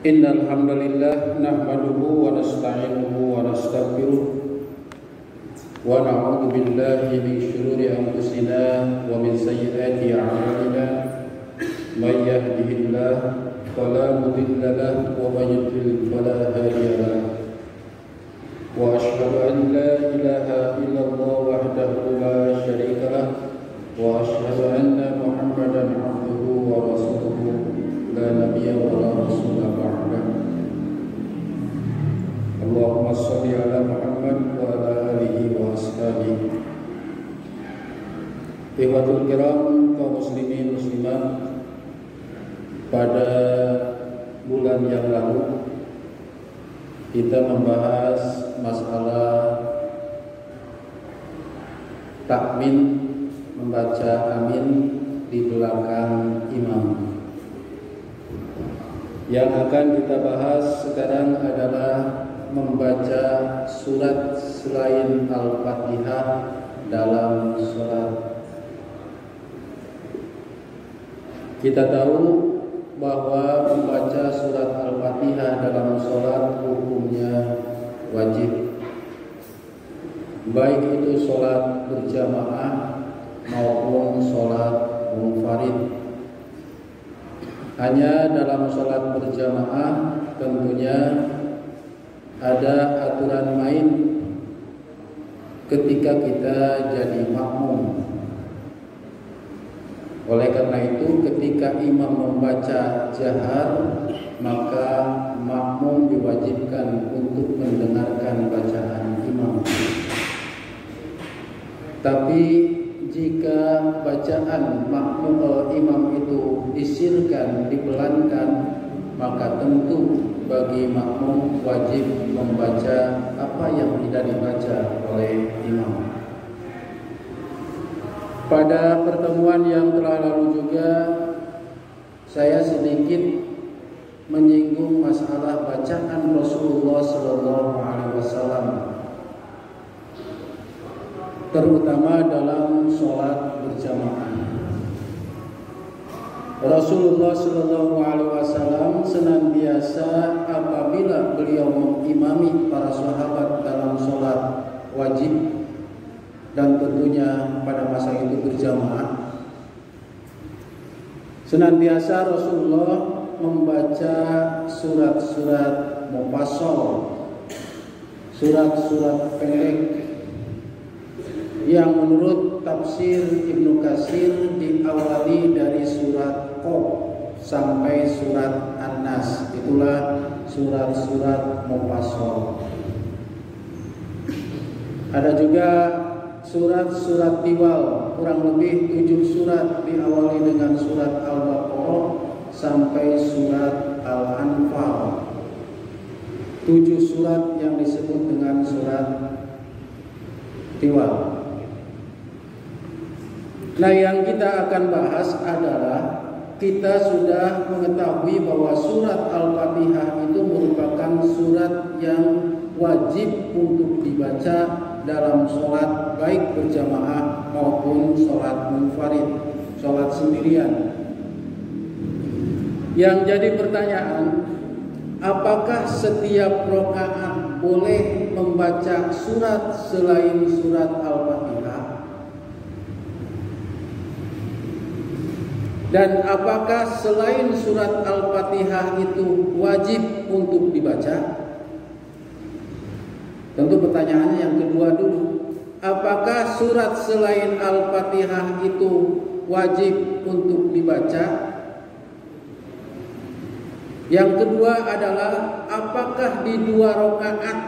Innal hamdalillah nahmaduhu wa nasta'inuhu wa nastaghfiruh wa na'udzu billahi min shururi anfusina wa min sayyiati a'malina may yahdihillahu fala mudilla lahu wa may yudlil fala hadiya lahu wa asyhadu an la ilaha illallah wahdahu la syarika lahu wa asyhadu anna Muhammadan 'abduhu wa rasuluhu la nabiyya wa la rasula ba'da. Allahumma shalli ala Muhammad wa ala alihi wa ashabihi. Ikhwatul kiram, kaum muslimin muslimat, pada bulan yang lalu kita membahas masalah takmin, membaca amin di belakang imam. Yang akan kita bahas sekarang adalah membaca surat selain Al-Fatihah dalam sholat. Kita tahu bahwa membaca surat Al-Fatihah dalam sholat hukumnya wajib, baik itu sholat berjamaah maupun sholat munfarid. Hanya dalam sholat berjamaah tentunya ada aturan main ketika kita jadi makmum. Oleh karena itu, ketika imam membaca jahar, maka makmum diwajibkan untuk mendengarkan bacaan imam. Tapi jika bacaan imam itu disirkan, dipelankan, maka tentu bagi makmum wajib membaca apa yang tidak dibaca oleh imam. Pada pertemuan yang telah lalu juga saya sedikit menyinggung masalah bacaan Rasulullah SAW, terutama dalam sholat berjamaah. Rasulullah SAW senantiasa apabila beliau mengimami para sahabat dalam sholat wajib, dan tentunya pada masa itu berjamaah, senantiasa Rasulullah membaca surat-surat mufassal, surat-surat pendek yang menurut tafsir Ibnu Katsir diawali dari surat Qaf sampai surat An-Nas. Itulah surat-surat mufassal. Ada juga surat-surat tiwal, kurang lebih 7 surat diawali dengan surat Al-Baqarah sampai surat Al-Anfal. 7 surat yang disebut dengan surat tiwal. Nah, yang kita akan bahas adalah kita sudah mengetahui bahwa surat Al-Fatihah itu merupakan surat yang wajib untuk dibaca dalam sholat baik berjamaah maupun sholat munfarid, sholat sendirian. Yang jadi pertanyaan, apakah setiap rakaat boleh membaca surat selain surat Al-Fatihah? Dan apakah selain surat Al-Fatihah itu wajib untuk dibaca? Tentu pertanyaannya yang kedua dulu. Apakah surat selain Al-Fatihah itu wajib untuk dibaca? Yang kedua adalah apakah di 2 rakaat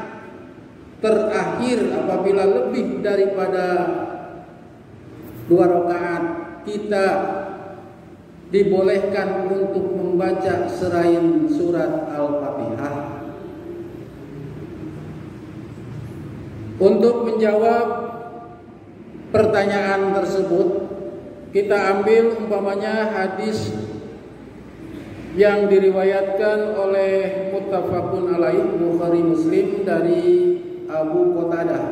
terakhir apabila lebih daripada 2 rakaat kita dibolehkan untuk membaca selain surat Al-Fatihah? Untuk menjawab pertanyaan tersebut, kita ambil umpamanya hadis yang diriwayatkan oleh muttafaqun alaih Bukhari Muslim dari Abu Qatadah.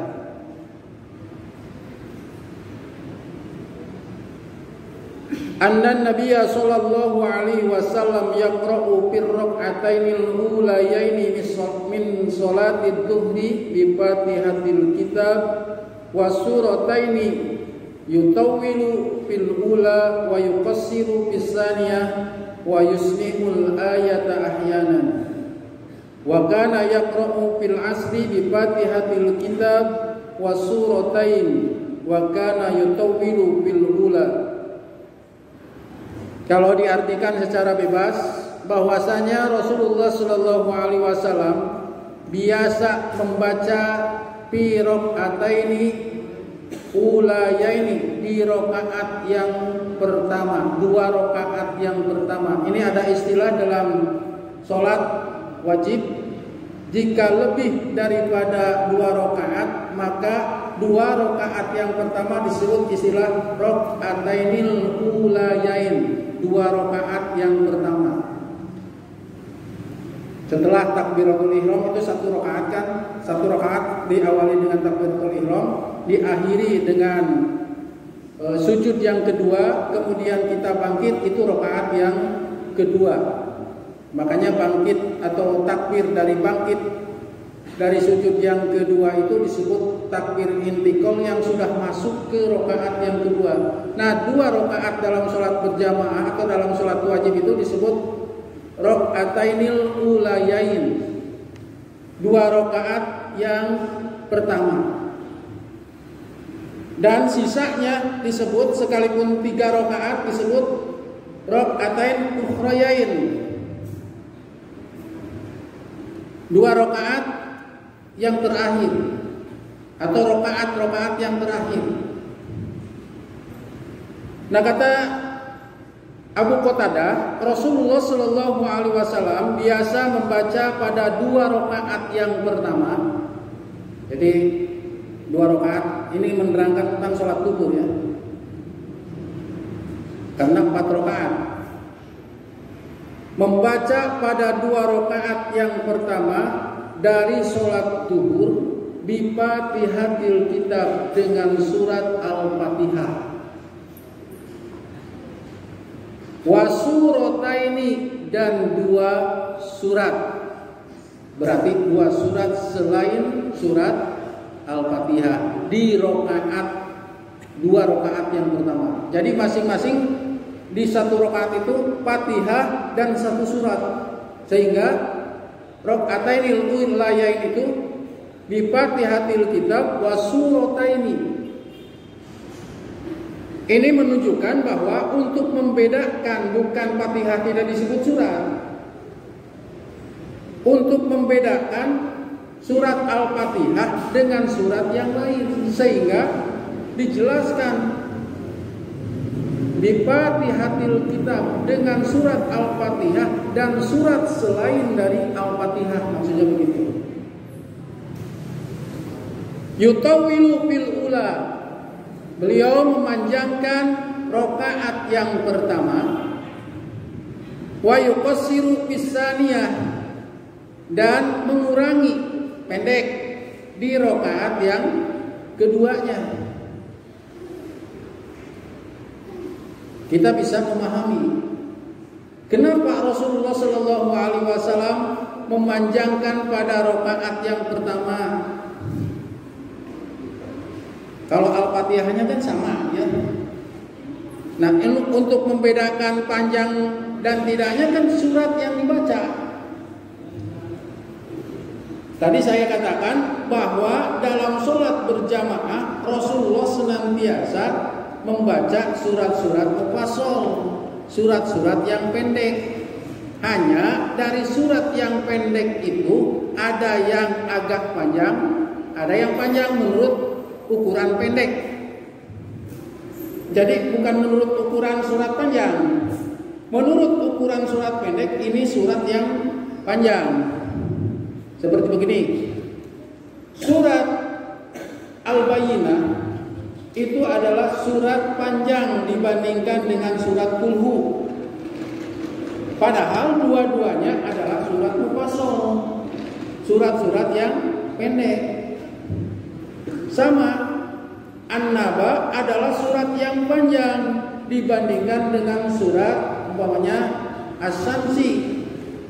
anna Nabiyya sallallahu alaihi wasallam yaqra'u fir rak'atainil ulayaini min salatid dhuhri bi Fatihatil kitab wa surataini yutawwilu fil ula wa yuqassiru fis tsaniyah wa yusmihul ayata ahyanan wa kana yaqra'u fil asri bi Fatihatil kitab wa suratain wa kana yutawwilu fil ula. Kalau diartikan secara bebas, bahwasanya Rasulullah Shallallahu Alaihi Wasallam biasa membaca fi rak'ataini ulayaini, di rakaat yang pertama, 2 rakaat yang pertama. Ini ada istilah dalam sholat wajib, jika lebih daripada 2 rakaat maka 2 rakaat yang pertama disebut istilah rak'atainil ulayain, 2 rakaat yang pertama. Setelah takbiratul ihram itu 1 rakaat kan, 1 rakaat diawali dengan takbiratul ihram, diakhiri dengan sujud yang kedua, kemudian kita bangkit, itu rakaat yang kedua. Makanya bangkit atau takbir dari bangkit dari sujud yang kedua itu disebut takbir intikal yang sudah masuk ke rakaat yang kedua. Nah, 2 rakaat dalam sholat berjamaah atau dalam sholat wajib itu disebut rak'atainil ulayain, 2 rakaat yang pertama. Dan sisanya disebut, sekalipun 3 rakaat disebut rak'atain ukhrayain, 2 rakaat yang terakhir atau rakaat-rakaat yang terakhir. Nah, kata Abu Qatadah, Rasulullah Shallallahu Alaihi Wasallam biasa membaca pada 2 rakaat yang pertama. Jadi 2 rakaat ini menerangkan tentang sholat duhur ya, karena 4 rakaat. Membaca pada 2 rakaat yang pertama dari sholat duhur bi Fatihatil kitab, dengan surat Al-Fatihah, wa surataini, dan 2 surat, berarti 2 surat selain surat Al-Fatihah di rakaat 2 rakaat yang pertama. Jadi masing-masing di 1 rakaat itu Fatihah dan 1 surat, sehingga rak'atainil ulayain itu bi Fatihatil kitab wa surataini. Ini menunjukkan bahwa untuk membedakan, bukan Fatihah tidak disebut surat, untuk membedakan surat Al-Fatihah dengan surat yang lain, sehingga dijelaskan bi Fatihatil kitab, dengan surat Al-Fatihah dan surat selain dari Al-Fatihah, maksudnya begitu. Yutawilu fil ula, beliau memanjangkan rakaat yang pertama, wa yuqassiru fis tsaniyah, dan mengurangi, pendek di rakaat yang keduanya. Kita bisa memahami kenapa Rasulullah Shallallahu Alaihi Wasallam memanjangkan pada rakaat yang pertama. Kalau Al-Fatihahnya kan sama ya. Nah, untuk membedakan panjang dan tidaknya kan surat yang dibaca. Tadi saya katakan bahwa dalam sholat berjamaah Rasulullah senantiasa membaca surat-surat mufassal, surat-surat yang pendek. Hanya dari surat yang pendek itu ada yang agak panjang, ada yang panjang menurut ukuran pendek. Jadi bukan menurut ukuran surat panjang. Menurut ukuran surat pendek, ini surat yang panjang. Seperti begini. Surat Al-Bayyinah itu adalah surat panjang dibandingkan dengan surat Qul. Padahal dua-duanya adalah surat mufassal, surat-surat yang pendek. Sama, An-Naba adalah surat yang panjang dibandingkan dengan surat umpamanya Asy-Syamsi.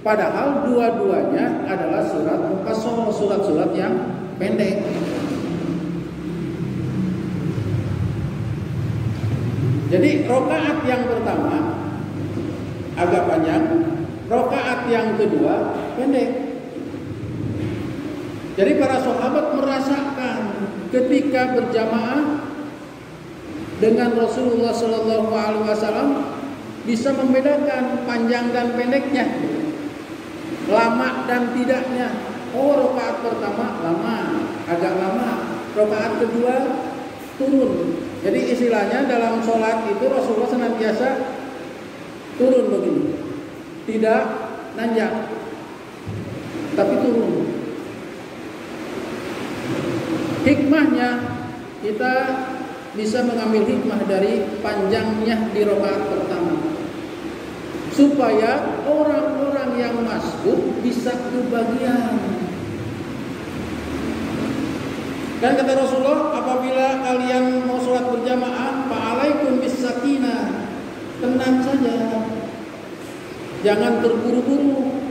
Padahal dua-duanya adalah surat mufassal, surat-surat yang pendek. Jadi rakaat yang pertama agak panjang, rakaat yang kedua pendek. Jadi para sahabat merasakan ketika berjamaah dengan Rasulullah Shallallahu Alaihi Wasallam bisa membedakan panjang dan pendeknya, lama dan tidaknya. Oh, rakaat pertama lama, agak lama. Rakaat kedua turun. Jadi istilahnya dalam sholat itu Rasulullah senantiasa turun begini, tidak nanjak, tapi turun. Hikmahnya kita bisa mengambil hikmah dari panjangnya di rakaat pertama, supaya orang-orang yang masbuk bisa kebagian. Dan kata Rasulullah, apabila kalian mau sholat berjamaah, fa'alaikum bis-sakinah, tenang saja, jangan terburu-buru.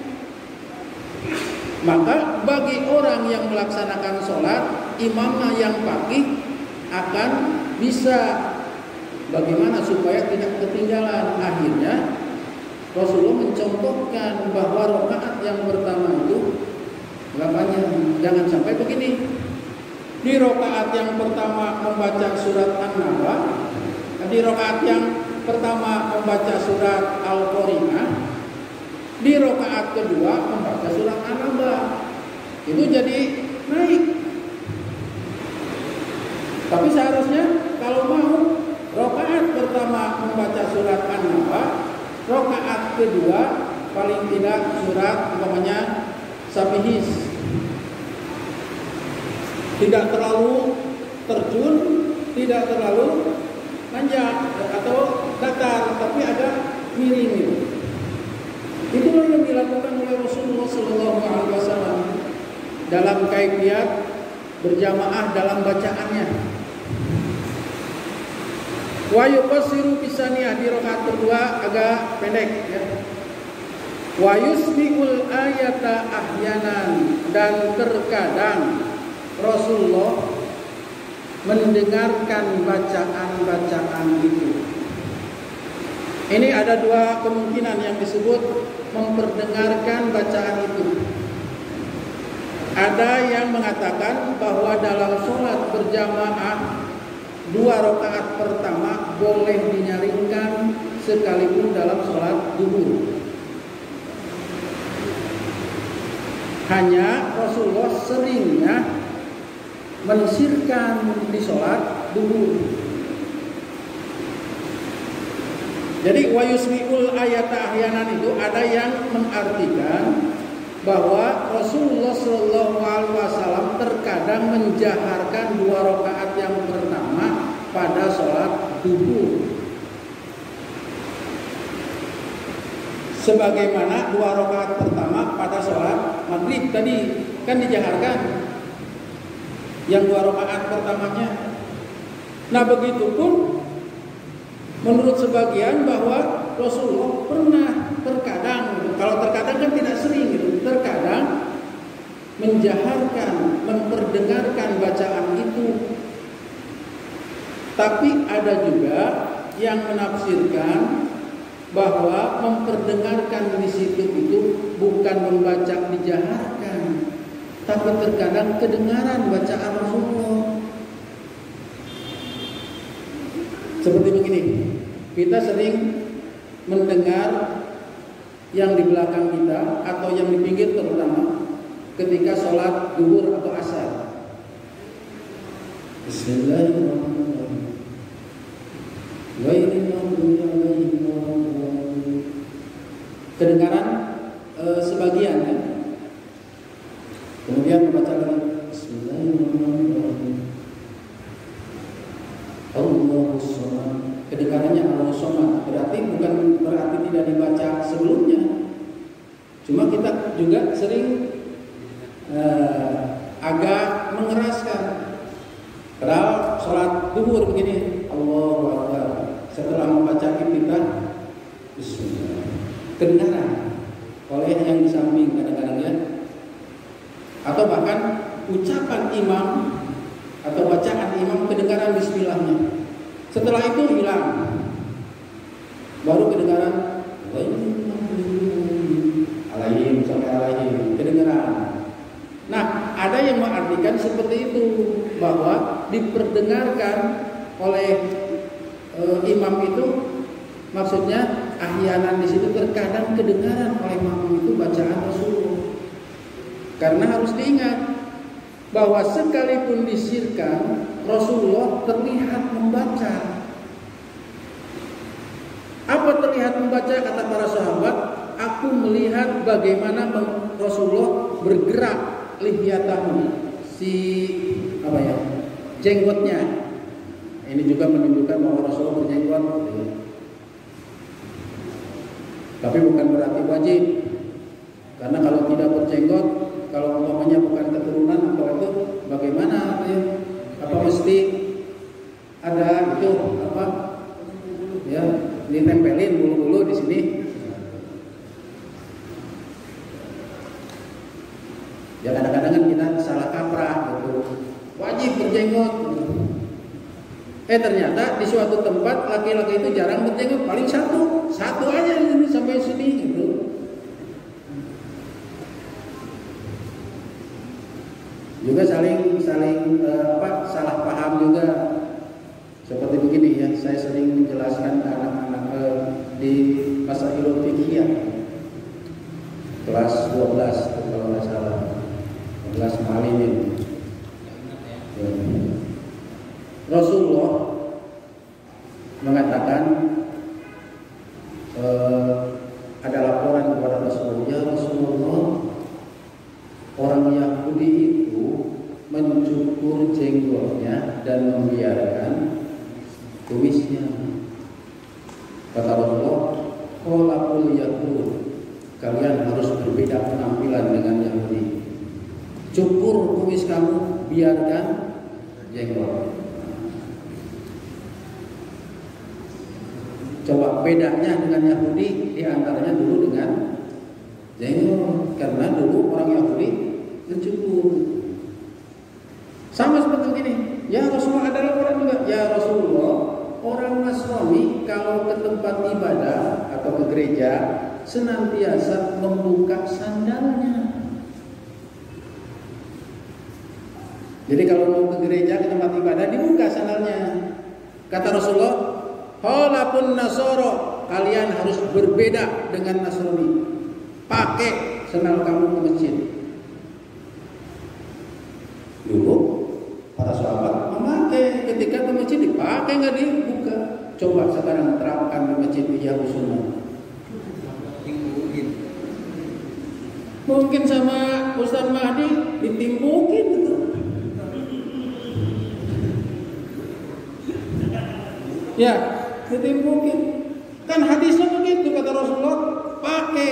Maka bagi orang yang melaksanakan sholat, imamnya yang faqih akan bisa bagaimana supaya tidak ketinggalan. Akhirnya Rasulullah mencontohkan bahwa rakaat yang pertama itu nggak panjang, jangan sampai begini. Di rakaat yang pertama membaca surat An-Naba, di rakaat yang pertama membaca surat Al-Qari'ah, di rakaat kedua membaca surat An-Naba. Itu jadi naik. Tapi seharusnya kalau mau rakaat pertama membaca surat An-Naba, rakaat kedua paling tidak surat umpamanya Sabihis. Tidak terlalu terjun, tidak terlalu nanjak atau datar, tapi agak miring gitu. Itulah yang dilakukan oleh Rasulullah SAW dalam kaifiyat berjamaah dalam bacaannya. Wa yuqassiru bisaniyah, di rakaat kedua agak pendek ya. Wa yusmi'ul ayata ahyanan, dan terkadang Rasulullah mendengarkan bacaan-bacaan itu. Ini ada dua kemungkinan yang disebut memperdengarkan bacaan itu. Ada yang mengatakan bahwa dalam sholat berjamaah dua rakaat pertama boleh dinyaringkan sekalipun dalam sholat duhur. Hanya Rasulullah seringnya mensirkan di sholat duhur. Jadi wa yusmi'ul ayata ahyanan itu ada yang mengartikan bahwa Rasulullah Shallallahu Alaihi Wasallam terkadang menjaharkan dua rakaat yang pertama pada sholat duhur, sebagaimana dua rakaat pertama pada sholat maghrib tadi kan dijaharkan yang dua rakaat pertamanya. Nah begitupun menurut sebagian bahwa Rasulullah pernah terkadang, kalau terkadang kan tidak sering gitu, terkadang menjaharkan, memperdengarkan bacaan itu. Tapi ada juga yang menafsirkan bahwa memperdengarkan di situ itu bukan membaca dijaharkan, tapi terkadang kedengaran bacaan Rasulullah. Seperti begini, kita sering mendengar yang di belakang kita atau yang di pinggir terutama ketika sholat duhur atau asar. Bismillahirrahmanirrahim. Kedengaran sebagian ya. Kemudian membaca lagi Bismillahirrahmanirrahim. Allahus Samad. Kedengarannya Allahus Samad. Bukan berarti tidak dibaca sebelumnya. Cuma kita juga sering agak mengeraskan. Padahal sholat duhur begini, Allahu Akbar. Setelah membaca kedengaran oleh yang di samping kadang-kadang ya, atau bahkan ucapan imam atau bacaan imam kedengaran bismillahnya. Setelah itu hilang, baru kedengaran alaihim sampai alaihim kedengaran. Nah, ada yang mengartikan seperti itu, bahwa diperdengarkan oleh imam itu, maksudnya ahyanan di situ terkadang kedengaran oleh makmum itu bacaan Rasulullah. Karena harus diingat bahwa sekalipun disirkan, Rasulullah terlihat membaca. Apa terlihat membaca? Kata para sahabat, aku melihat bagaimana Rasulullah bergerak lihyatahu, jenggotnya. Ini juga menunjukkan bahwa Rasulullah berjenggot. Tapi bukan berarti wajib. Karena kalau tidak berjenggot, kalau umpamanya bukan keturunan atau itu, bagaimana ya? Apa mesti ada itu apa? Ya, ditempelin bulu-bulu di sini. Ya kadang-kadang kan kita salah kaprah gitu. Wajib berjenggot. Ternyata di suatu tempat laki-laki itu jarang berjenggot, paling satu aja ini sampai sini gitu. Juga saling salah paham juga. Seperti begini ya, saya sering menjelaskan ke anak-anak di Masailul Fiqhiyah kelas 12 kalau nggak salah, kelas malam ini. Rasulullah mengatakan ada laporan kepada Rasulullah, ya Rasulullah, orang Yahudi itu mencukur jenggotnya dan membiarkan kumisnya. Kata Rasulullah, qolaqul yahud, kalian harus berbeda penampilan dengan Yahudi. Cukur kumis kamu, biarkan jenggot. Coba bedanya dengan Yahudi, diantaranya dulu dengan jenggot, karena dulu orang Yahudi mencukur. Sama seperti ini. Ya Rasulullah, ada laporan juga. Ya Rasulullah, orang Nasrani kalau ke tempat ibadah atau ke gereja senantiasa membuka sandalnya. Jadi kalau mau ke gereja, ke tempat ibadah, dibuka sandalnya. Kata Rasulullah, "Halapun Nasoro, kalian harus berbeda dengan Nasrani. Pakai sandal kamu ke masjid." Dulu para sahabat memakai, ketika ke masjid dipakai, nggak dibuka. Coba sekarang terapkan di masjid Ijabus Sunnah. Mungkin sama Ustaz Mahdi ditimbukin gitu. Ya, ditimbukin. Kan hadisnya begitu, kata Rasulullah, pakai,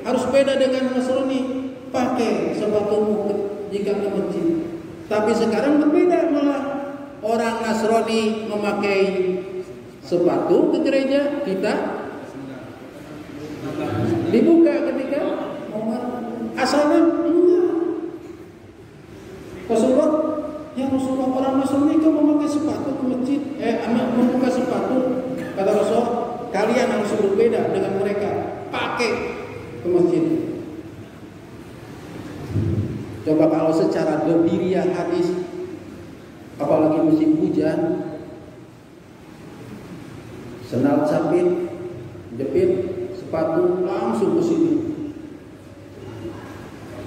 harus beda dengan Nasrani. Pakai sepatumu jika ke masjid. Tapi sekarang berbeda, malah orang Nasrani memakai sepatu ke gereja, kita dibuka ketika asalnya enggak. Rasulullah, ya Rasulullah, orang Nasrani kau memakai sepatu ke masjid, membuka sepatu. Kata Rasulullah, kalian harus berbeda dengan mereka, pakai ke masjid. Coba kalau secara dohiriyah hadis, apalagi musim hujan, sendal jepit sepatu langsung ke sini.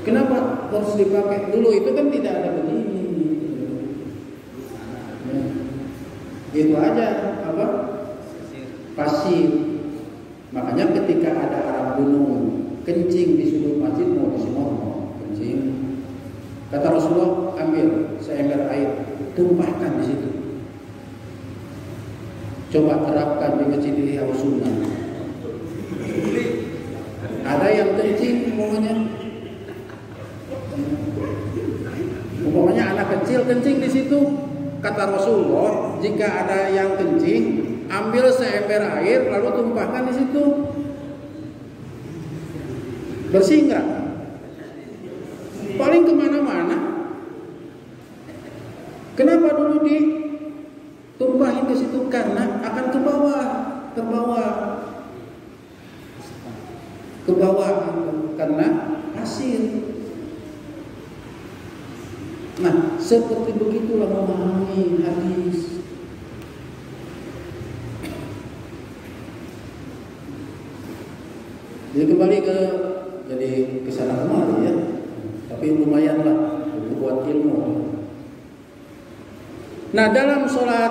Kenapa harus dipakai? Dulu itu kan tidak ada begini. Itu aja apa? Pasir. Makanya ketika ada Arab gunung kencing di sudut masjid, mau di sini kencing. Kata Rasulullah, ambil seember air, tumpahkan di situ. Coba terapkan di masjid Ihya Sunnah. Ada yang kencing, umpamanya anak kecil kencing di situ. Kata Rasulullah, jika ada yang kencing, ambil seember air lalu tumpahkan di situ. Bersih nggak? Paling kemana-mana. Kenapa dulu ditumpahin ke situ? Karena akan ke bawah, karena pasir. Nah, seperti begitulah memahami hadis. Jadi kembali ke sana kemari ya. Tapi lumayan lah untuk buat ilmu. Nah, dalam sholat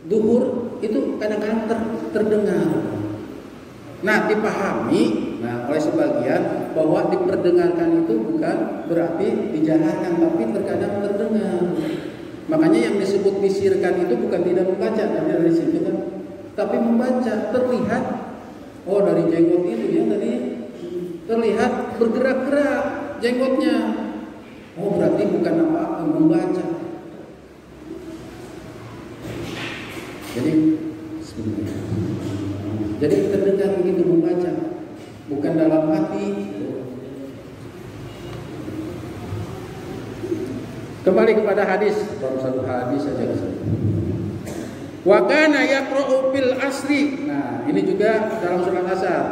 duhur itu kadang-kadang terdengar. Nah, dipahami oleh sebagian bahwa diperdengarkan itu bukan berarti dijaharkan, tapi terkadang terdengar. Makanya yang disebut bisirkan itu bukan tidak membaca, dari situ kan, tapi membaca, terlihat. Oh, dari jenggot itu ya tadi terlihat bergerak-gerak jenggotnya. Oh, berarti bukan apa-apa, membaca. Jadi terdengar begitu membaca, bukan dalam hati. Kembali kepada hadis, baru satu hadis saja. Wa kana yaqra'u fil asri. Nah, ini juga dalam surat Asar.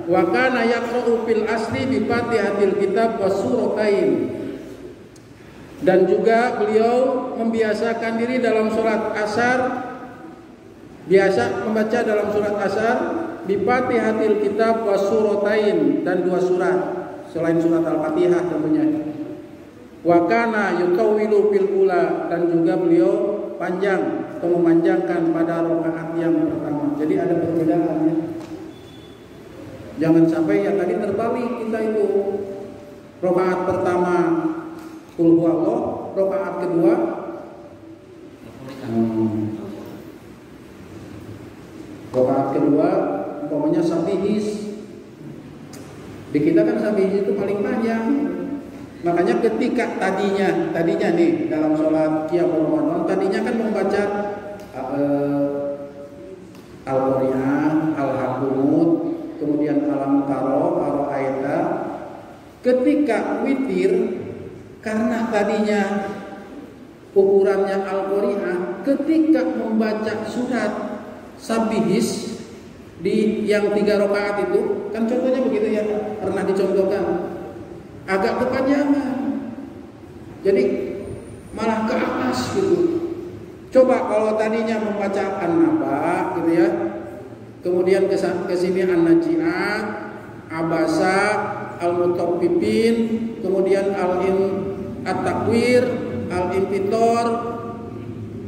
Wa kana yaqra'u fil asri bi Fatihatil kitab was suratain. Dan juga beliau membiasakan diri dalam surat Asar, biasa membaca dalam surat Asar bi Fatihatil kitab was suratain, dan 2 surat selain surat Al-Fatihah tentunya. Wa kana yutawwilu fil ula, dan juga beliau panjang atau memanjangkan pada rakaat yang pertama. Jadi ada perbedaannya. Jangan sampai yang tadi terbalik kita itu. Rakaat pertama qul huwallah, rakaat kedua umpamanya sabihis. Di kita kan sabihis itu paling panjang. Makanya ketika tadinya nih dalam sholat qiyamul Ramadan tadinya kan membaca Al-Qur'an, Al-Hakumut, kemudian Alam Taro, Ar-Aita. Ketika witir, karena tadinya ukurannya Al-Qur'an, ketika membaca surat Sabihis di yang 3 rakaat itu, kan contohnya begitu ya, pernah dicontohkan. Agak kepanjangan, jadi malah ke atas gitu. Coba kalau tadinya membaca An-Naba gitu ya, kemudian ke sini An-Naji'ah, Abasa, Al-Mutaffifin, kemudian At-Takwir, Al-Infitor,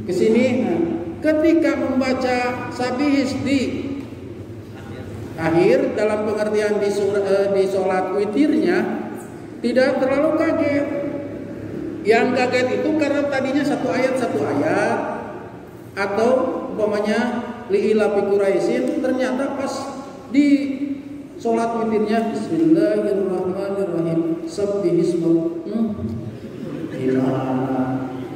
ke sini. Nah, ketika membaca Sabihis di akhir dalam pengertian di sholat witirnya, tidak terlalu kaget. Yang kaget itu karena tadinya satu ayat, atau umpamanya li'ila fi Quraisyin, ternyata pas di sholat witirnya Bismillahirrahmanirrahim sabbihisma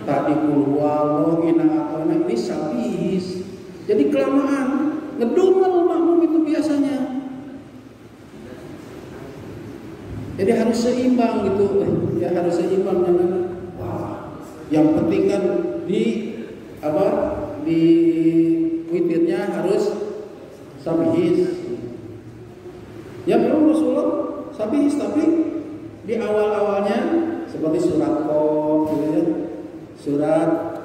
tadi qul huwallahu inna ini sabihis. Jadi kelamaan, ngedumel makmum itu biasanya. Jadi harus seimbang gitu, ya harus seimbang, jangan yang penting kan di witirnya harus sabihis. Ya memang Rasulullah sabihis, tapi di awal-awalnya seperti surat Qaf gitu ya, surat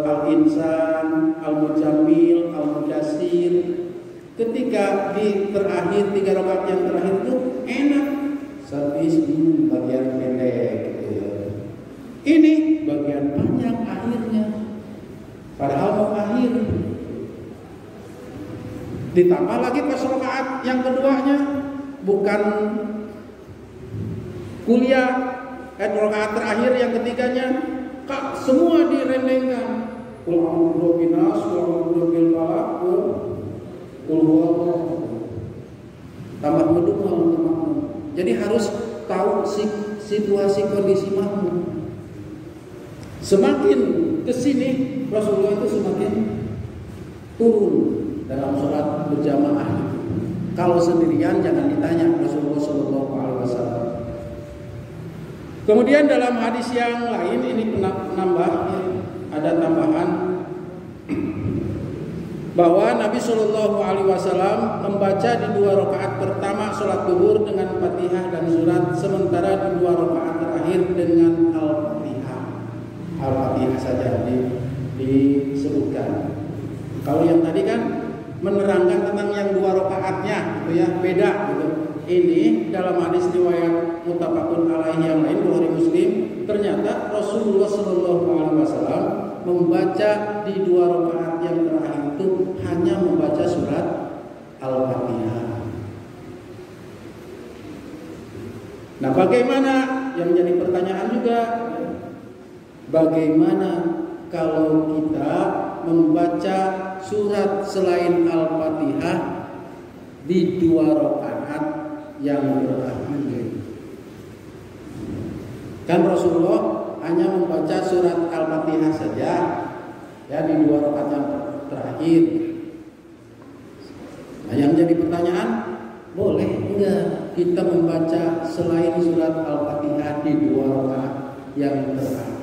Al-Insan, Al-Mujammil, Al-Mudassir. Ketika di terakhir 3 rakaat yang terakhir itu enak. Sabihis bagian pendek gitu ya. Ini bagian panjang akhirnya. Padahal mau akhir. Ditambah lagi pas rakaat yang keduanya bukan kuliah, rakaat terakhir yang ketiganya semua direndengkan. Qul a'udzu binas, qul a'udzu bil falaq, qul huwallahu. Tambah mendukung untuk makmum. Jadi harus tahu situasi kondisi makmum. Semakin kesini Rasulullah itu semakin turun dalam sholat berjamaah. Kalau sendirian jangan ditanya Rasulullah Shallallahu Alaihi Wasallam. Kemudian dalam hadis yang lain ini penambah, ada tambahan bahwa Nabi Shallallahu Alaihi Wasallam membaca di 2 rakaat pertama sholat zuhur dengan Fatihah dan surat, sementara di 2 rakaat terakhir dengan Al-Fatihah saja disebutkan. Kalau yang tadi kan menerangkan tentang yang 2 rakaatnya, gitu ya, beda gitu. Ini dalam hadis riwayat muttafaqun alaih yang lain Bukhari Muslim, ternyata Rasulullah Shallallahu Alaihi Wasallam membaca di 2 rakaat yang terakhir itu hanya membaca surat Al-Fatihah. Nah, bagaimana yang menjadi pertanyaan juga, bagaimana kalau kita membaca surat selain Al-Fatihah di 2 rakaat yang terakhir? Kan Rasulullah hanya membaca surat Al-Fatihah saja ya di 2 rakaat yang terakhir. Nah, yang jadi pertanyaan, boleh enggak kita membaca selain surat Al-Fatihah di 2 rakaat yang terakhir?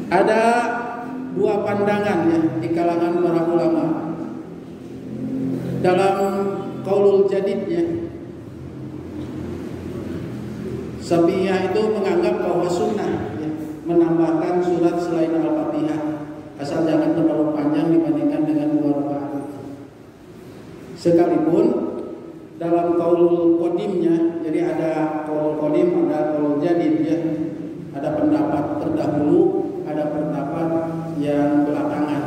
Ada 2 pandangan ya di kalangan para ulama. Dalam qaulul jadidnya, Syafi'iyah itu menganggap bahwa sunnah ya, menambahkan surat selain Al-Fatihah, asal jangan terlalu panjang dibandingkan dengan 2 rakaat. Sekalipun dalam qaulul qadimnya, jadi ada qaulul qadim, ada qaulul jadid ya, ada pendapat terdahulu, ada pendapat yang belakangan,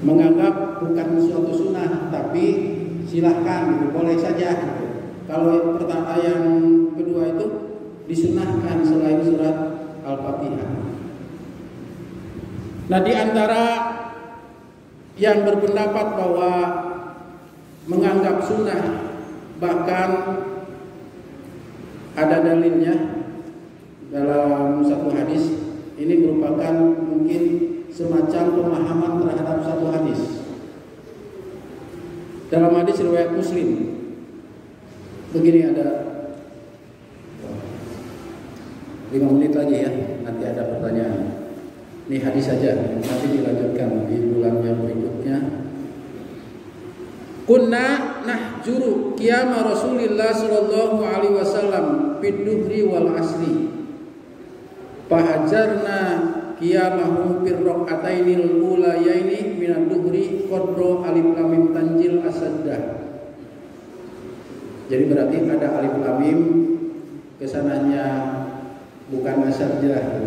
menganggap bukan suatu sunnah, tapi silahkan gitu, boleh saja gitu. Kalau pertama yang kedua itu disunahkan selain surat Al-Fatihah. Nah, di antara yang berpendapat bahwa menganggap sunnah, bahkan ada dalilnya dalam satu hadis, ini merupakan mungkin semacam pemahaman terhadap satu hadis. Dalam hadis riwayat Muslim begini, ada 5 menit lagi ya, nanti ada pertanyaan. Ini hadis saja, nanti dilanjutkan di bulan yang berikutnya. Kunna nahjuru qiyama Rasulillah sallallahu alaihi wasallam fid duhri wal asri. Fahajarna qiyamahu fir raqatainil ulayaini minad duhri qadra alif lam mim tanjil asaddah. Jadi berarti ada alif lam mim kesananya bukan asaddah,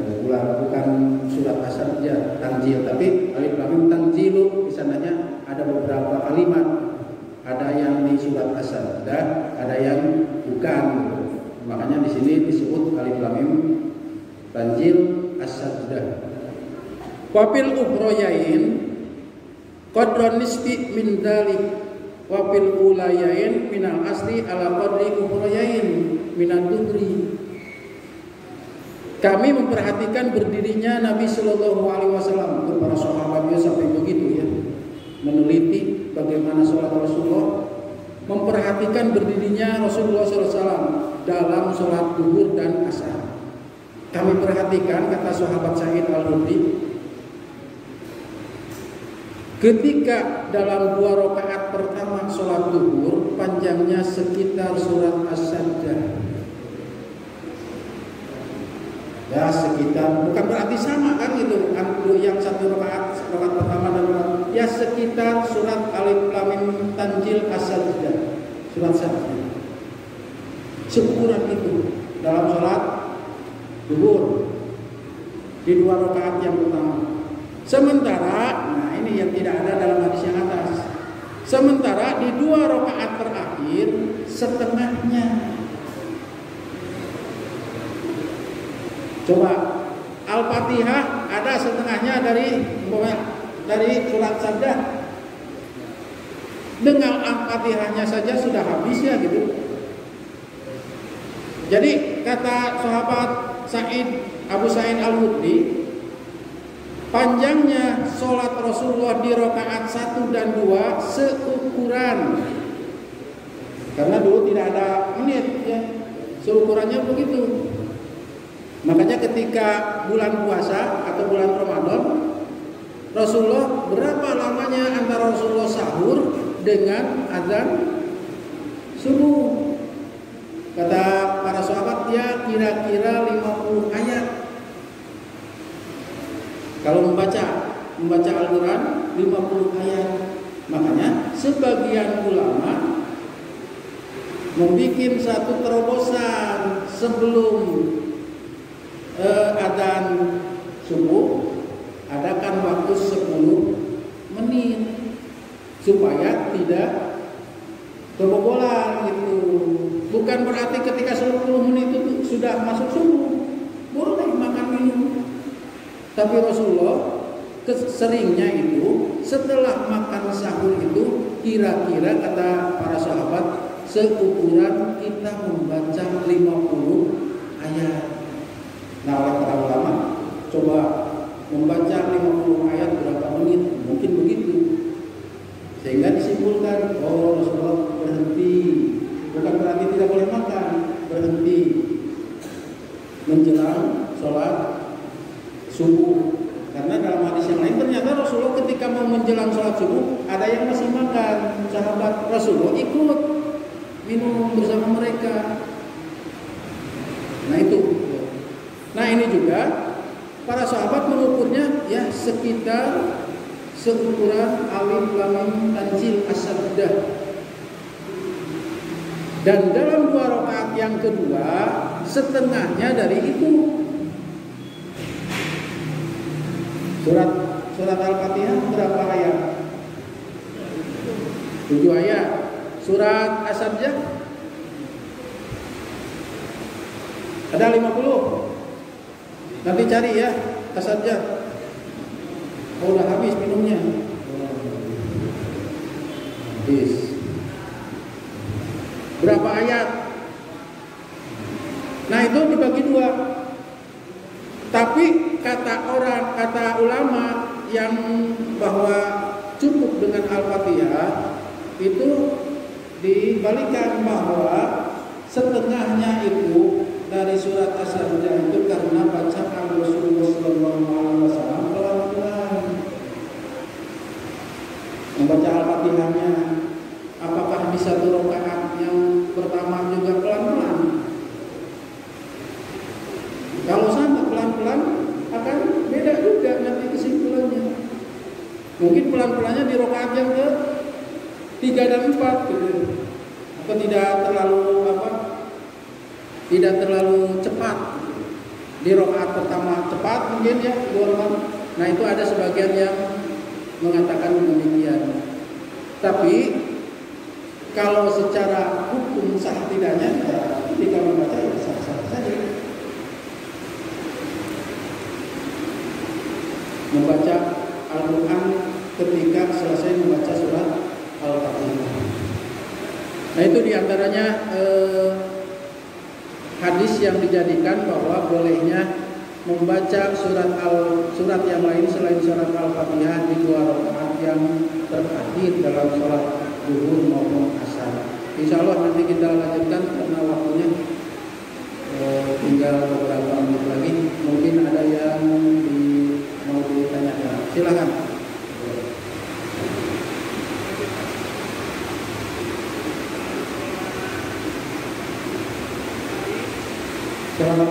bukan surat asaddah tanjil, tapi alif lam mim tanjilu kesananya ada beberapa kalimat, ada yang di surat asaddah, ada yang bukan. Makanya di sini disebut alif lam mim tanjil as-sajdah. Wafil ukhrayain qadran nisbi min dalik, wafil ulayain minal asli ala qadri ukhrayain minad duhri. Kami memperhatikan berdirinya Nabi Sallallahu Alaihi Wasallam. Untuk para sahabatnya sampai begitu ya, meneliti bagaimana sholat Rasulullah, memperhatikan berdirinya Rasulullah SAW dalam sholat zuhur dan asar. Kami perhatikan, kata sahabat Sa'id Al-Khudri, ketika dalam 2 rakaat pertama sholat zuhur panjangnya sekitar surat As-Sajdah. Ya sekitar, bukan berarti sama kan gitu, yang 1 rakaat pertama dan ya sekitar surat Alif Lam Mim Tanjil As-Sajdah, surat Sajdah. Seukuran itu dalam sholat zuhur di 2 rakaat yang pertama. Sementara, nah ini yang tidak ada dalam hadis yang atas. Sementara di 2 rakaat terakhir setengahnya. Coba Al-Fatihah ada setengahnya dari surat Sajdah. Dengan Al-Fatihahnya saja sudah habis ya gitu. Jadi kata sahabat Abu Sa'id Al-Khudri, Panjangnya sholat Rasulullah di rakaat 1 dan 2 seukuran, karena dulu tidak ada menit ya, seukurannya begitu. Makanya ketika bulan puasa atau bulan Ramadan, Rasulullah berapa lamanya antara Rasulullah sahur dengan azan subuh? Kata para sahabat, ya kira-kira 50 ayat. Kalau membaca Al-Quran 50 ayat. Makanya sebagian ulama membuat satu terobosan sebelum adzan subuh, adakan waktu 10 menit supaya tidak kebobolan gitu. Bukan berarti ketika 10 menit itu sudah masuk subuh, boleh makan minum. Tapi Rasulullah seringnya itu setelah makan sahur itu kira-kira kata para sahabat seukuran kita membaca 50 ayat. Nah, oleh para ulama coba membaca 50 ayat berapa menit, mungkin begitu. Sehingga disimpulkan, oh Rasulullah berhenti, bukan berarti tidak boleh makan, berhenti menjelang sholat subuh. Karena dalam hadis yang lain ternyata Rasulullah ketika mau menjelang sholat subuh ada yang masih makan, sahabat Rasulullah ikut minum bersama mereka. Nah itu. Nah ini juga para sahabat mengukurnya ya sekitar seukuran alif lam mim tanzil as-sajdah. Dan dalam 2 rakaat yang kedua setengahnya dari itu. Surat Al-Fatihah berapa ayat? 7 ayat. Surat As-Sajdah ada 50. Nanti cari ya As-Sajdah. Oh, udah habis minumnya. Habis. Berapa ayat? Nah itu dibagi 2. Tapi kata ulama yang bahwa cukup dengan Al-Fatihah itu dibalikan, bahwa setengahnya itu dari surat As-Sajdah itu karena bacaan Rasulullah SAW pelan-pelan. Membaca Al-Fatihahnya apakah di 1 rakaat yang pertama juga pelan-pelan? Kalau sama pelan-pelan akan beda juga nanti kesimpulannya. Mungkin pelan-pelannya di rakaat yang ke 3 dan 4 gitu. Atau tidak terlalu cepat. Di rakaat pertama cepat mungkin ya, 2 rakaat. Nah itu ada sebagian yang mengatakan demikian. Tapi kalau secara hukum sah tidaknya, ya, ketika membaca ya sah-sah saja. Membaca Al-Quran ketika selesai membaca surat Al-Fatihah. Nah itu diantaranya hadis yang dijadikan bahwa bolehnya membaca surat yang lain selain surat Al-Fatihah di 2 rakaat yang terakhir dalam sholat zuhur maupun asar. Insya Allah nanti kita lanjutkan karena waktunya tinggal beberapa menit lagi. Mungkin ada yang mau ditanyakan. Silakan. Silakan.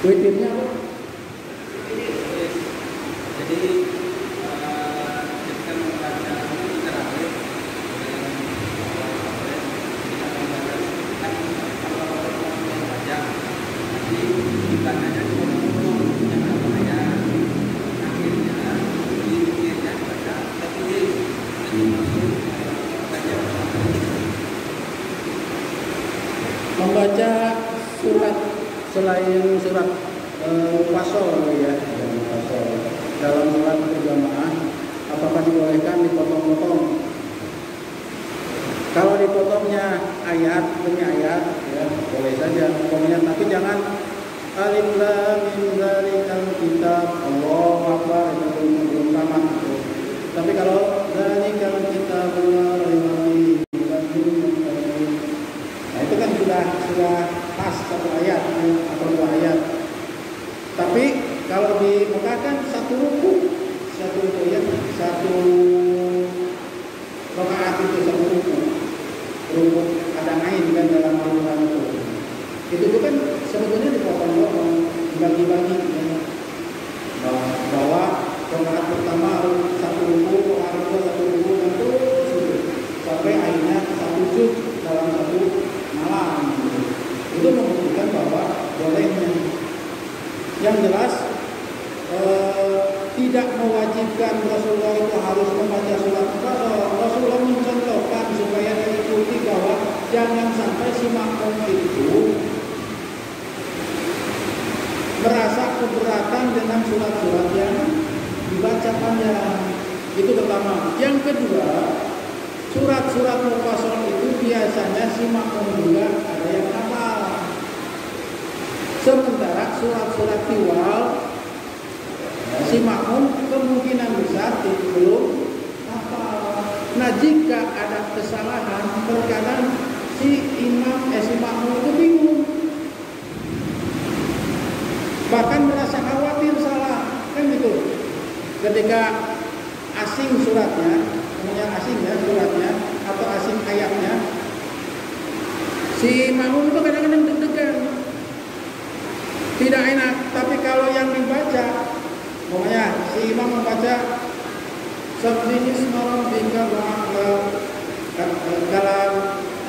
Witirnya apa? Jadi kita membaca terakhir kalau baca nanti bukannya cuma membaca surat selain surat fasol ya, fasol dalam sholat berjamaah, apakah dibolehkan dipotong-potong? Kalau dipotongnya ayat demi ayat ya boleh saja pokoknya, tapi jangan alif lam mim zalikal kitab Allahu akbar itu belum tamat gitu. Tapi kalau zalikal kitab la raiba fihi, nah itu kan sudah pas satu ayat atau dua ayat. Tapi kalau di Mekah kan satu ruku ya, satu rakaat itu satu ruku ada ain kan dalam Al-Quran itu kan sebetulnya dipotong-potong, dibagi-bagi ya. Bahwa rakaat pertama harus satu ruku, rakaat kedua satu ruku dan terus sampai akhirnya satu juz dalam satu malam. Itu membuktikan bahwa bolehnya. Yang jelas tidak mewajibkan Rasulullah itu harus membaca surat Rasulullah mencontohkan supaya diikuti bahwa jangan sampai si makmum itu merasa keberatan dengan surat-surat yang dibaca panjang. Itu pertama. Yang kedua, surat-surat mufassal itu biasanya si makmum juga ada yang hafal. Sementara surat-surat tiwal si makmum kemungkinan besar itu belum hafal. Nah jika ada kesalahan, terkadang si makmum itu bingung, bahkan merasa khawatir salah, kan gitu. Ketika asing suratnya, namanya asing ya suratnya atau asing ayatnya, si makmum itu kadang-kadang deg-degan, tidak enak. Tapi kalau yang dibaca, pokoknya si imam membaca Sabbihisma rabbikal a'la, dalam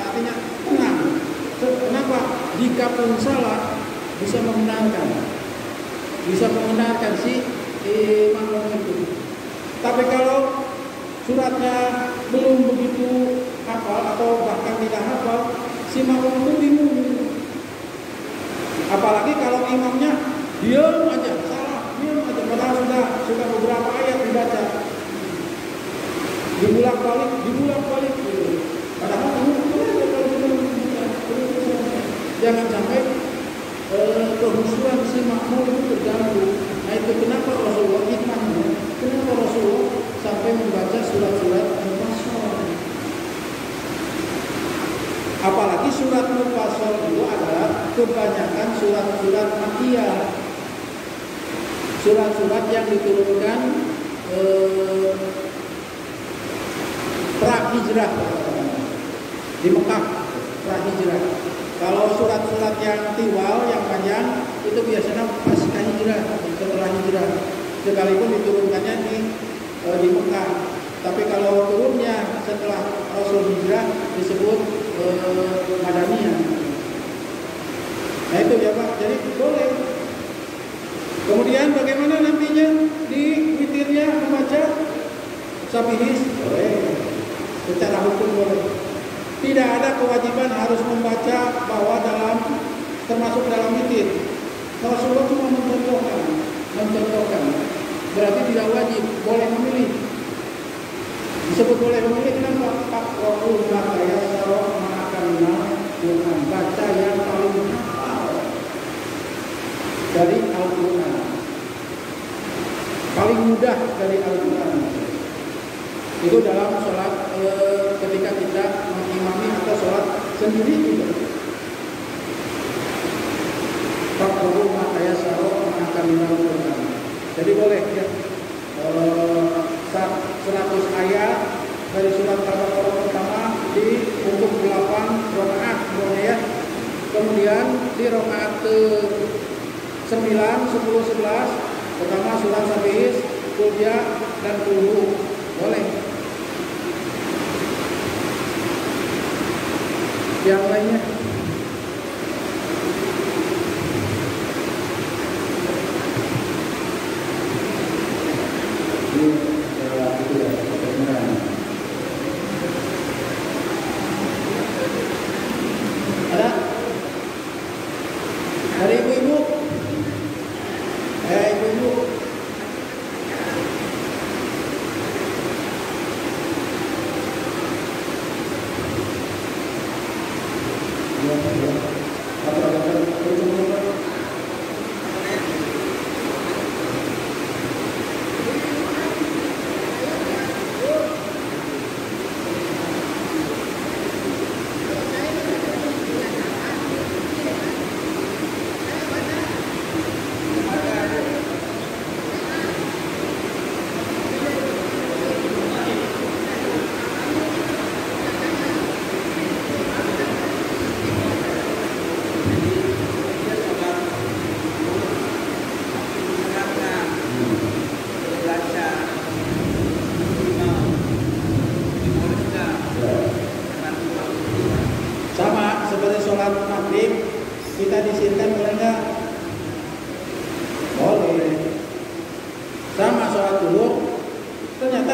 artinya tenang. Kenapa? Jika pun salah bisa membenarkan si makmum itu. Tapi kalau suratnya belum begitu hafal atau bahkan tidak hafal, si makmum itu bingung. Apalagi kalau imamnya diam aja, padahal sudah beberapa ayat dibaca, dibulak-balik gitu. Padahal jangan sampai kehusuan si makmum itu terganggu. Nah itu kenapa Rasulullah hikmahnya, kenapa Rasulullah sampai membaca surat-surat mufassal. Apalagi surat mufassal itu adalah kebanyakan surat-surat Makkiyah, surat-surat yang diturunkan pra-hijrah di Mekah, pra-hijrah. Kalau surat-surat yang tiwal, yang panjang, itu biasanya pasca hijrah, setelah hijrah. Sekalipun diturunkannya di Mekah. Tapi kalau turunnya setelah Rasul hijrah disebut Madaniyah. Nah itu ya Pak, jadi boleh. Kemudian bagaimana nantinya di witirnya membaca Sabihis? Boleh. Secara hukum boleh. Tidak ada kewajiban harus membaca bahwa termasuk dalam witir. Rasulullah cuma mencontohkan. Berarti tidak wajib, boleh memilih. Disebut boleh memilih kenapa? Faqra'u ma tayassara ma'akanna Quran, baca yang paling hafal dari Al-Quran, paling mudah dari Al-Quran. Itu dalam sholat ketika kita mengimami atau sholat sendiri juga. Faqra'u ma tayassara ma'akanna Quran. Jadi boleh ya. 100 ayat dari surat Al-Baqarah pertama untuk 8 rakaat boleh ya. Kemudian di rakaat ke 9, 10, 11 pertama surat Sabihis, Qul dan Qul boleh. Yang lainnya ada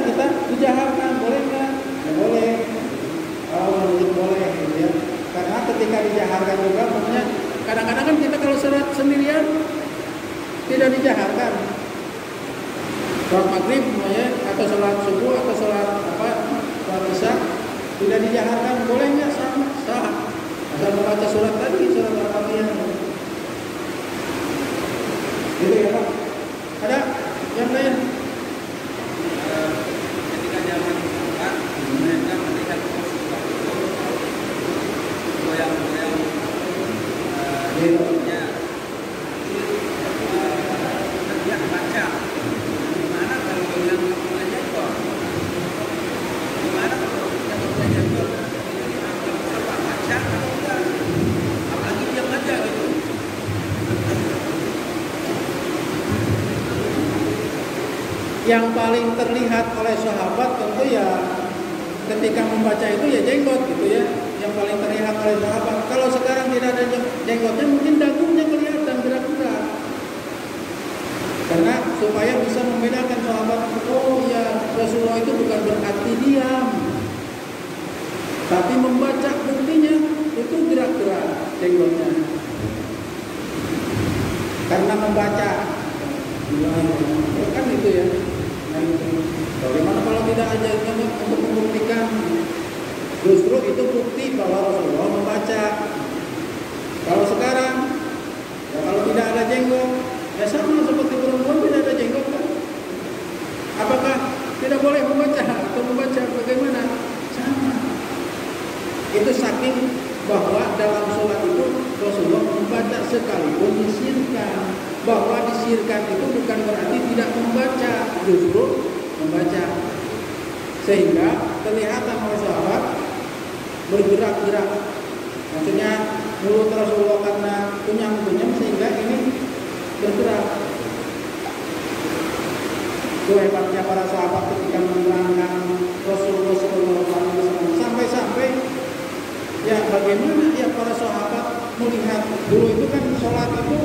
kita dijaharkan, boleh nggak? Ya boleh. Kalau menurut boleh, gitu ya. Karena ketika dijaharkan juga, maksudnya kadang-kadang kan kita kalau sholat sendirian tidak dijaharkan. Sholat maghrib, atau sholat subuh, atau sholat isya tidak dijaharkan, boleh nggak? Sama, sah. Asal membaca surat tadi, surat Al-Fatihah. Gitu ya Pak. Ada yang lain? Ketika zaman sholat, mereka melihat Rasulullah itu goyang-goyang hidupnya. Dia baca. Gimana kalau goyang hidupnya jatuh? Gimana kalau hidupnya jatuh? Baca atau enggak? Apalagi dia baca gitu. Yang paling terlihat oleh sahabat tentu ya ketika membaca itu ya jenggot gitu ya, yang paling terlihat oleh sahabat. Kalau sekarang tidak ada jenggotnya, mungkin dagunya kelihatan gerak-gerak. Karena supaya bisa membedakan sahabat, oh ya Rasulullah itu bukan berarti diam, tapi membaca, buktinya itu gerak-gerak jenggotnya. Karena membaca, kan itu ya. Bagaimana kalau tidak ada untuk membuktikan? Justru itu bukti bahwa Rasulullah membaca. Kalau sekarang, ya kalau tidak ada jenggot, ya sama seperti perempuan tidak ada jenggot kan? Apakah tidak boleh membaca atau membaca bagaimana? Sama. Itu saking bahwa dalam sholat itu Rasulullah membaca sekalipun disirkan. Bahwa disirkan itu bukan berarti tidak membaca, justru membaca. Sehingga kelihatan oleh sahabat bergerak-gerak. Maksudnya mulut Rasulullah karena kunyang-kunyang sehingga ini bergerak. Itu hebatnya para sahabat ketika menerangkan Rasulullah SAW. Sampai-sampai ya bagaimana ya para sahabat melihat dulu itu kan sholat itu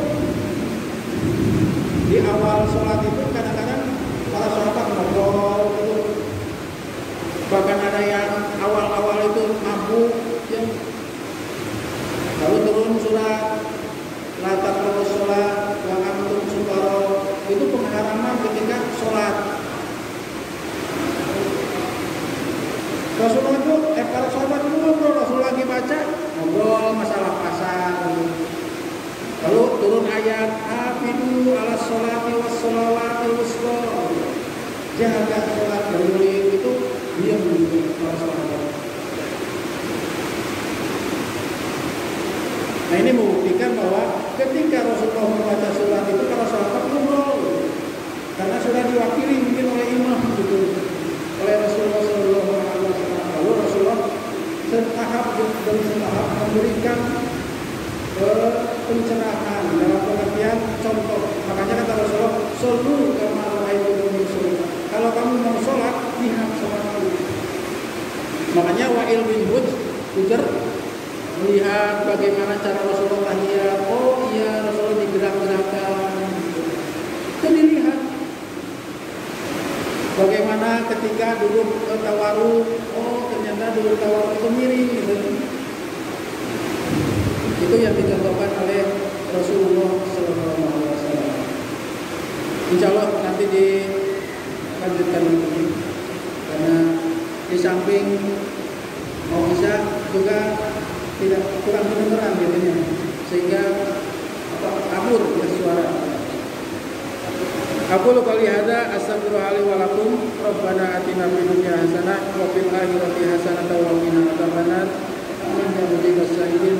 di awal sholat itu kadang-kadang para sahabat ngobrol gitu. Bahkan ada yang awal-awal itu mabuk ya. Lalu turun surat la taqrabus sholat wa antum sukara, itu pengharaman ketika sholat. Rasulullah itu para sahabat itu ngobrol, Rasulullah lagi baca ngobrol masalah pasar. Lalu turun ayat hafidu ala sholati was sholawati wusta, jaga sholat dan mulia, itu dia menunjuk para sahabat. Nah ini membuktikan bahwa ketika Rasulullah membaca surat itu para sahabat ngobrol, karena sudah diwakili mungkin oleh imam gitu, oleh Rasulullah SAW. Lalu Rasulullah setahap demi setahap memberikan pencerahan dalam pengertian contoh. Makanya kata Rasulullah, "Shollu kama ra'aytumuni usolli." Kalau kamu mau sholat, lihat sholat kamu. Makanya Wa'il bin Hujr melihat bagaimana cara Rasulullah tahiyat. Oh iya, Rasulullah digerak-gerakkan. Itu dilihat. Bagaimana ketika duduk tawarruk, oh ternyata duduk tawarruk itu miring gitu. Itu yang dicontohkan oleh Rasulullah SAW. Insya Allah nanti dilanjutkan lagi, karena di samping mau bisa juga tidak kurang kedengeran jadinya, sehingga kabur ya suara. Aku qali hada astaghfirullahaladzim wa lakum rabbana atina fid dunya hasanah wa fil akhirati hasanah wa qina adzabannar. Amin ya rabbal alamin.